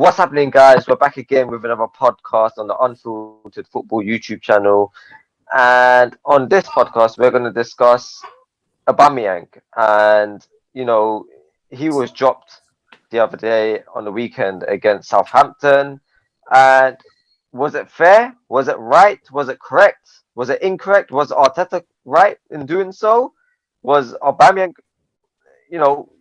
What's happening, guys? We're back again with another podcast on the Unfiltered Football YouTube channel. And on this podcast, we're going to discuss Aubameyang. And, you know, he was dropped the other day on the weekend against Southampton. And was it fair? Was it right? Was it correct? Was it incorrect? Was Arteta right in doing so? Was Aubameyang,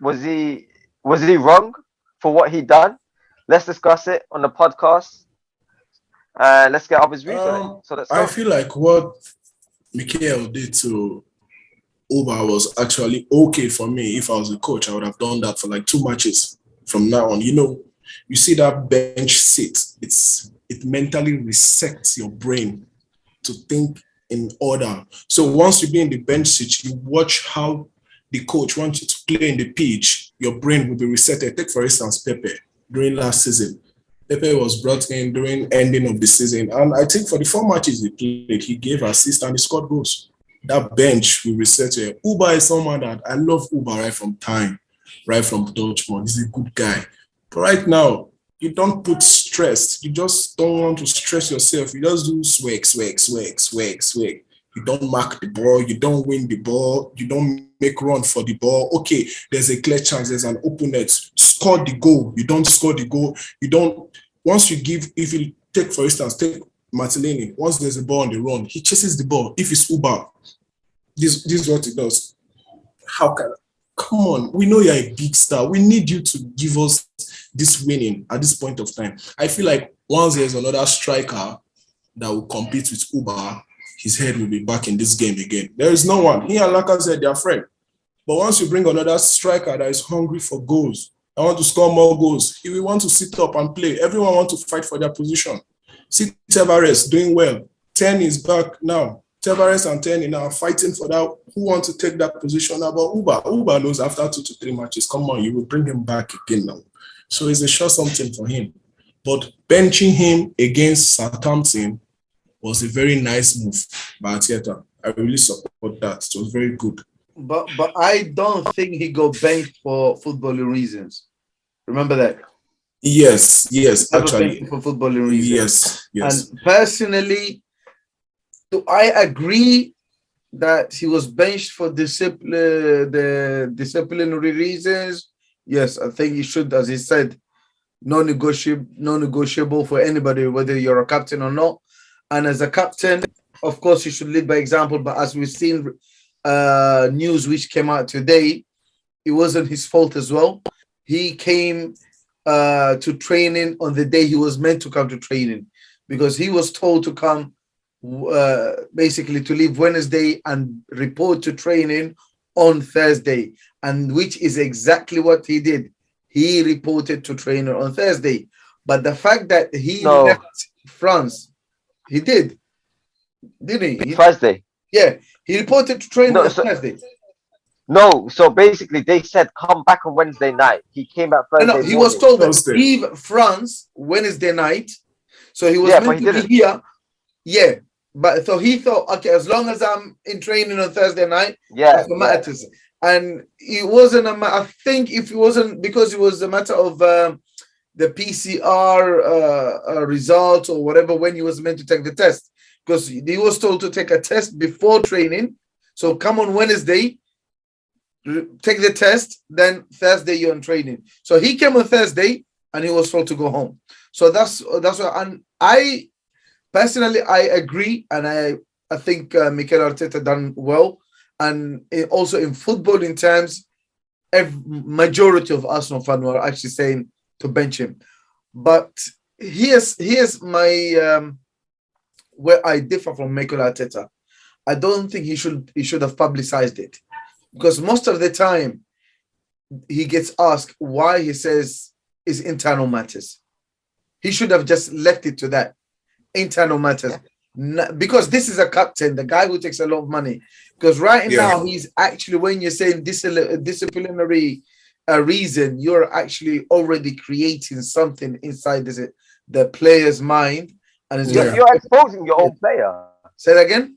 was he wrong for what he done? Let's discuss it on the podcast. Let's get up his views on it. So let's I go. feel like what Mikel did to Uber was actually okay for me. If I was a coach, I would have done that for like 2 matches from now on. You see that bench sit, it mentally resets your brain to think in order. So once you be in the bench sit, you watch how the coach wants you to play in the pitch, your brain will be resetted. Take, for instance, Pepe during last season. Pepe was brought in during ending of the season. And I think for the 4 matches he played, he gave assists and he scored goals. That bench will reset you. Uber is someone that I love Uber right from Dortmund. He's a good guy. But right now, you don't put stress. You just don't want to stress yourself. You just do swag. You don't mark the ball. You don't win the ball. You don't make run for the ball. Okay, there's a clear chance. There's an open net. Score the goal. You don't score the goal. You don't. Once you give, if you take, for instance, take Martinelli. Once there's a ball on the run, he chases the ball. If it's Uber, this is what he does. Come on, we know you're a big star. We need you to give us this winning at this point of time. I feel like once there's another striker that will compete with Uber, his head will be back in this game again. There is no one. He and Lacazette, they are friends. But once you bring another striker that is hungry for goals, I want to score more goals, he will want to sit up and play. Everyone wants to fight for their position. See Tavares doing well. 10 is back now. Tavares and 10 are fighting for that. Who wants to take that position about Uber? Uber knows after 2 to 3 matches, come on, you will bring him back again now. So it's a sure something for him. But benching him against Southampton was a very nice move by Arteta. I really support that. It was very good. But I don't think he got benched for footballing reasons. Remember that? Yes, actually. For footballing reasons. Yes. And personally, do I agree that he was benched for the disciplinary reasons? Yes, I think he should, as he said, non-negotiable for anybody, whether you're a captain or not. And as a captain, of course, you should lead by example. But as we've seen news which came out today, it wasn't his fault as well. He came to training on the day he was meant to come to training, because he was told to come basically to leave Wednesday and report to training on Thursday, and which is exactly what he did. He reported to trainer on Thursday. But the fact that he left France, he did, didn't he? Thursday. Yeah, he reported to trainer on Thursday. No, so basically they said come back on Wednesday night. He came back Thursday. No, he was told to leave France Wednesday night. So he was meant to be here. Yeah. But so he thought, okay, as long as I'm in training on Thursday night, that's what matters. And it wasn't I think if it wasn't because it was a matter of the PCR result or whatever when he was meant to take the test, because he was told to take a test before training. So come on Wednesday, take the test, then Thursday you're in training. So he came on Thursday and he was told to go home. So that's what. And I personally agree, and I think Mikel Arteta done well. And also in footballing terms, majority of Arsenal fans were actually saying to bench him. But here's my where I differ from Mikel Arteta. I don't think he should have publicized it, because most of the time he gets asked why, he says is internal matters. He should have just left it to that, internal matters. Because this is a captain, the guy who takes a lot of money. Because now he's actually, when you're saying disciplinary reason, you're actually already creating something inside the player's mind, and you're exposing your own player. Say that again.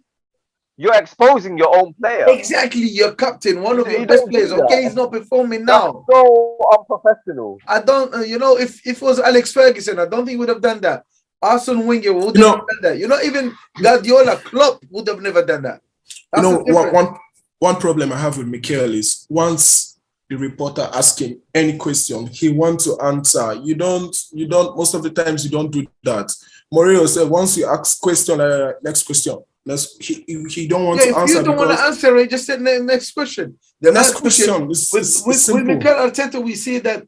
You're exposing your own player. Exactly, your captain, one of your best don't players. do that. Okay, he's not performing That's now. so unprofessional. I don't, if it was Alex Ferguson, I don't think he would have done that. Arsene Wenger would You have know, done that. Even Guardiola, Klopp would have never done that. That's the difference. one problem I have with Mikel is once the reporter asks him any question, he wants to answer. You don't. Most of the times you don't do that. Mourinho said once you ask question, next question. He don't want to If answer you don't want to because answer it, just say next question. The next question is with simple. Mikel Arteta, we see that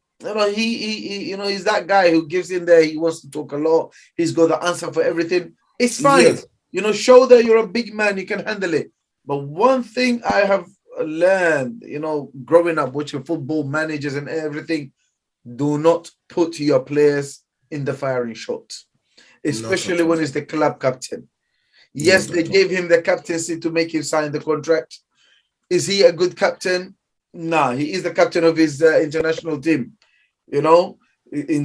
he's that guy who gives in there. He wants to talk a lot. He's got the answer for everything. It's fine. Yes. Show that you're a big man. You can handle it. But one thing I have learned, growing up watching football managers and everything, do not put your players in the firing shot, especially when it's the club captain. Yes, they gave him the captaincy to make him sign the contract. Is he a good captain? Nah, he is the captain of his international team. In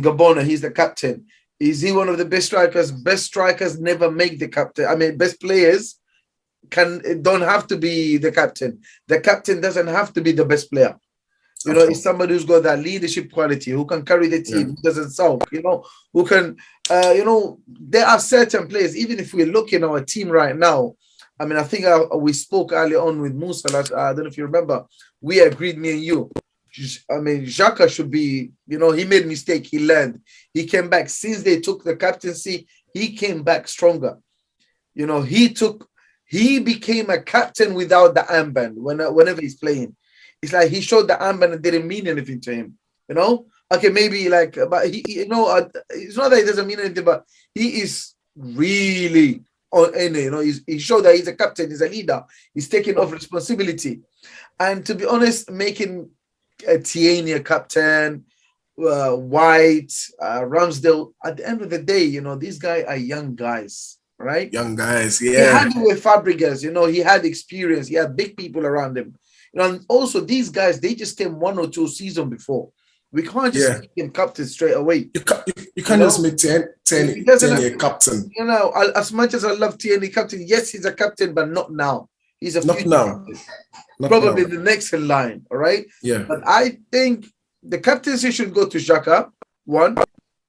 Gabon, he's the captain. Is he one of the best strikers? Best strikers never make the captain. I mean, best players don't have to be the captain. The captain doesn't have to be the best player. It's somebody who's got that leadership quality, who can carry the team, who doesn't sulk, who can, there are certain players, even if we look in our team right now, I mean, I think we spoke earlier on with Musa, I don't know if you remember, we agreed, me and you. I mean, Xhaka should be, he made a mistake, he learned. He came back. Since they took the captaincy, he came back stronger. He became a captain without the armband whenever he's playing. It's like he showed the armband and didn't mean anything to him. Okay, maybe but it's not that it doesn't mean anything, but he is really he showed that he's a captain, he's a leader, he's taking off responsibility. And to be honest, making Tierney a captain, White, Ramsdale, at the end of the day, these guys are young guys, right? Young guys, yeah. He had it with Fabregas, he had experience, he had big people around him. And also these guys, they just came 1 or 2 seasons before. We can't just make him captain straight away. You can't just make Tierney a captain. As much as I love Tierney captain, yes, he's a captain, but not now. He's a future captain. Probably the next in line, all right? Yeah. But I think the captaincy should go to Xhaka, one.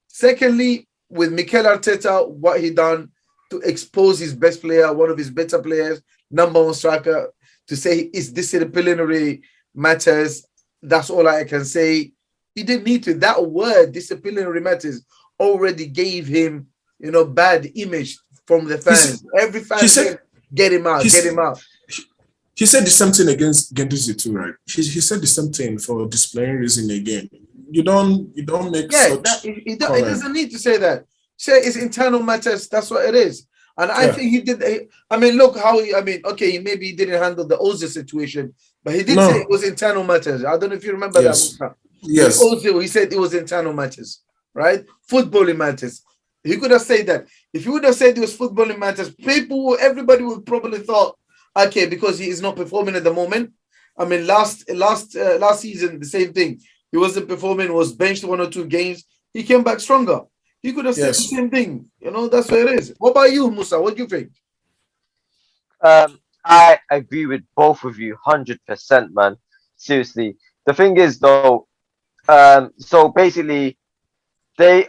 Secondly, with Mikel Arteta, what he done to expose his best player, one of his better players, number 1 striker, to say it's disciplinary matters. That's all I can say. He didn't need to. That word, disciplinary matters, already gave him, bad image from the fans. Every fan said, get him out, get him out. He said the same thing against Gendouzi too, right? He said the same thing for disciplinary reason again. You don't make such he doesn't need to say that. Say it's internal matters. That's what it is. And I think he did. I mean, look how okay, maybe he didn't handle the Ozil situation, but he did say it was internal matters. I don't know if you remember that. Yes. Ozil, he said it was internal matters, right? Footballing matters. He could have said that. If he would have said it was footballing matters, everybody would probably thought, okay, because he is not performing at the moment. I mean, last season, the same thing. He wasn't performing, was benched 1 or 2 games. He came back stronger. He could have said the same thing. That's where it is. What about you, Musa? What do you think? I agree with both of you 100%, man. Seriously. The thing is, though, so basically,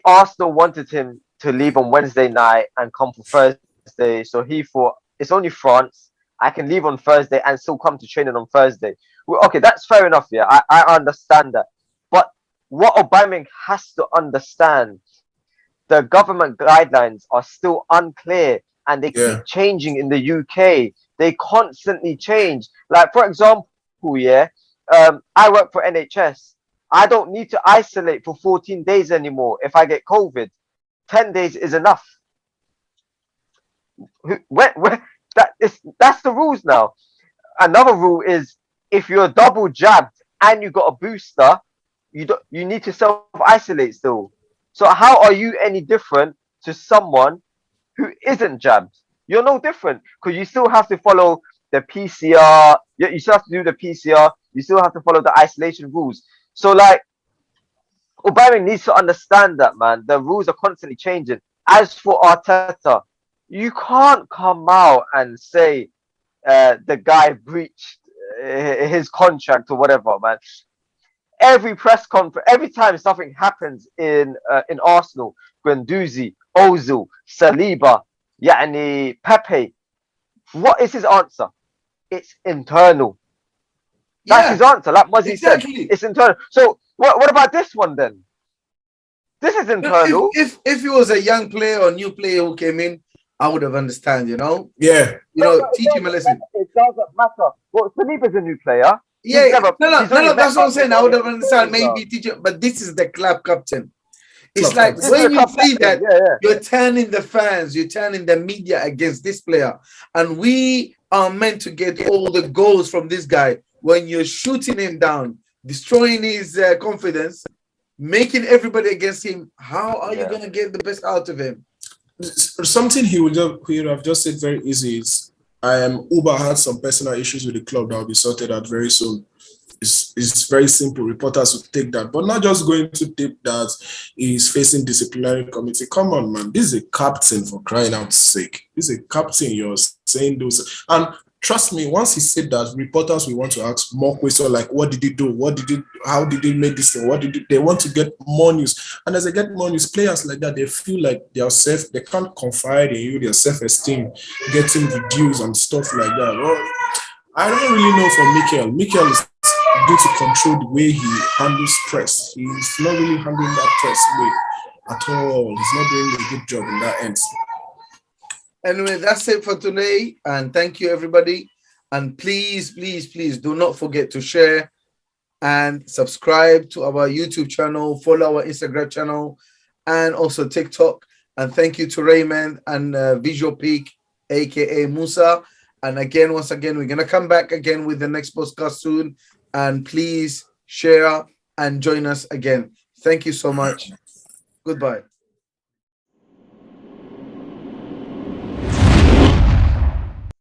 Arsenal wanted him to leave on Wednesday night and come for Thursday. So he thought, it's only France. I can leave on Thursday and still come to training on Thursday. Well, okay, that's fair enough. Yeah, I understand that. But what Aubameyang has to understand, the government guidelines are still unclear and they keep changing in the UK. They constantly change. Like, for example, I work for NHS. I don't need to isolate for 14 days anymore if I get COVID. 10 days is enough. That's the rules now. Another rule is if you're double jabbed and you got a booster, you need to self-isolate still. So how are you any different to someone who isn't jabbed? You're no different because you still have to follow the PCR. You still have to do the PCR. You still have to follow the isolation rules. So Aubameyang needs to understand that, man. The rules are constantly changing. As for Arteta, you can't come out and say the guy breached his contract or whatever, man. Every press conference, every time something happens in Arsenal, Guendouzi, Ozil, Saliba, Yani Pepe, what is his answer? It's internal. That's his answer. Like Muzzy said, it's internal. So what about this one then? This is internal. If he was a young player or new player who came in, I would have understand, you know? Yeah. You know, teach him a lesson. It doesn't matter. Well, Saliba's a new player. Yeah, no, that's what I'm saying. I would have understand maybe teacher, but this is the club captain. It's like when you see that you're turning the fans, you're turning the media against this player, and we are meant to get all the goals from this guy. When you're shooting him down, destroying his confidence, making everybody against him, how are you going to get the best out of him? Something he would have just said very easy is, Uber had some personal issues with the club that will be sorted out very soon. It's very simple. Reporters would take that, but not just going to take that he's facing disciplinary committee. Come on, man. This is a captain, for crying out sake. This is a captain. You're saying those. And trust me, once he said that, reporters will want to ask more questions like, what did he do? How did he make this thing? They want to get more news. And as they get more news, players like that, they feel like they can't confide in you, their self-esteem getting reduced and stuff like that. Well, I don't really know for Mikel. Mikel is due to control the way he handles press. He's not really handling that press way at all. He's not doing a good job in that end. Anyway, that's it for today. And thank you, everybody. And please, please, please do not forget to share and subscribe to our YouTube channel, follow our Instagram channel, and also TikTok. And thank you to Raymond and Visual Peak, aka Musa. And again, once again, we're going to come back again with the next podcast soon. And please share and join us again. Thank you so much. Goodbye.